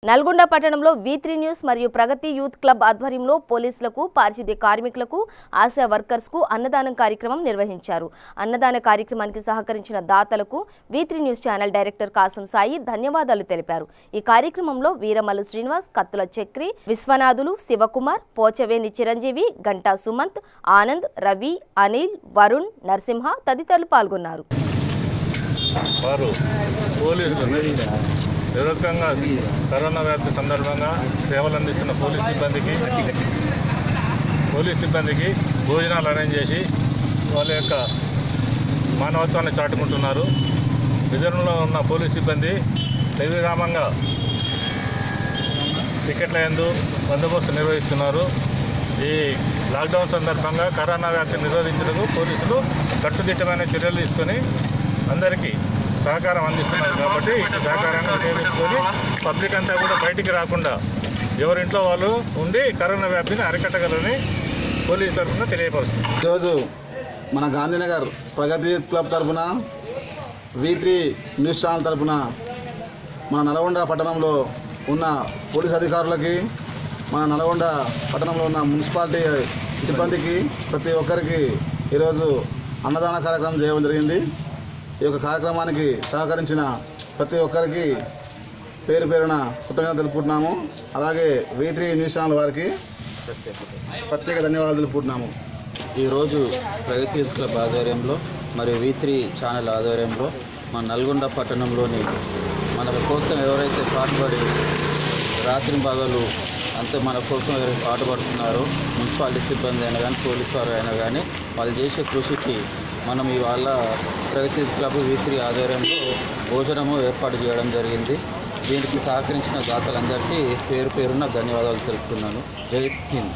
నల్గొండ పట్టణంలో V3 news మరియు ప్రగతి youth club ఆధ్వర్యంలో పోలీసులకు, పారిశుద్ధ్య కార్మికులకు, ఆశా వర్కర్స్ కు అన్నదానం కార్యక్రమం నిర్వహించారు. అన్నదాన కార్యక్రమానికి సహకరించిన దాతలకు V3 news channel director Kasam Sai ధన్యవాదాలు తెలిపారు. ఈ కార్యక్రమంలో వీరమల్లు శ్రీనివాస్, కత్తుల చక్రి, విశ్వనాథులు, శివకుమార్, పోచవేని చిరంజీవి, గంటా సుమంత్, ఆనంద్, రవి, అనిల్, వరుణ్, నరసింహ తదితరులు పాల్గొన్నారు. నిరకంగా కరోనా వ్యాప్తి సందర్భంగా సేవలు అందిస్తున్న పోలీస్ సిబ్బందికి భోజనాలు అరేంజ్ చేసి వాళ్ళ యొక్క మానవత్వాన్ని చాటుకుంటున్నారు. విధులలో ఉన్న పోలీస్ సిబ్బంది నిర్విరామంగా టికెట్ల యందు బందోబస్తు నిర్వహిస్తున్నారు. ఈ లాక్డౌన్ సందర్భంగా కరోనా వ్యాప్తిని నిరోధించేందుకు పోలీసులు కట్టుదిట్టమైన చర్యలు తీసుకొని అందరికీ సహకారం అందిస్తున్నారు. కాబట్టి ఈ సహకారాన్ని ఉపయోగించుకొని పబ్లిక్ అంతా కూడా బయటికి రాకుండా ఎవరింట్లో వాళ్ళు ఉండి కరోనా వ్యాప్తిని అరికట్టగలని పోలీసు తరఫున తెలియపరుస్తుంది. ఈరోజు మన గాంధీనగర్ ప్రగతి క్లబ్ తరఫున V3 న్యూస్ ఛానల్ తరఫున మన నల్గొండ పట్టణంలో ఉన్న పోలీస్ అధికారులకి, మన నల్గొండ పట్టణంలో ఉన్న మున్సిపాలిటీ సిబ్బందికి ప్రతి ఒక్కరికి ఈరోజు అన్నదాన కార్యక్రమం చేయడం జరిగింది. ఈ యొక్క కార్యక్రమానికి సహకరించిన ప్రతి ఒక్కరికి పేరు పేరున కృతజ్ఞతలు తెలుపుకుంటున్నాము. అలాగే V3 న్యూస్ ఛానల్ వారికి ప్రత్యేక ధన్యవాదాలు తెలుపుకుంటున్నాము. ఈరోజు ప్రగతి క్లబ్ ఆధ్వర్యంలో మరియు V3 ఛానల్ ఆధ్వర్యంలో మన నల్గొండ పట్టణంలోని మన కోసం ఎవరైతే పాటుపడి రాత్రి పగలు అంతే మన కోసం ఎవరైతే పాటుపడుతున్నారో మున్సిపాలిటీ సిబ్బంది అయినా కానీ పోలీసు వారు అయినా కానీ వాళ్ళు చేసే కృషికి మనం ఇవాళ ప్రగతి క్లబ్ V3 ఆధ్వర్యంలో భోజనము ఏర్పాటు చేయడం జరిగింది. దీనికి సహకరించిన దాతలందరికీ పేరు పేరున ధన్యవాదాలు తెలుపుతున్నాను. జై హింద్.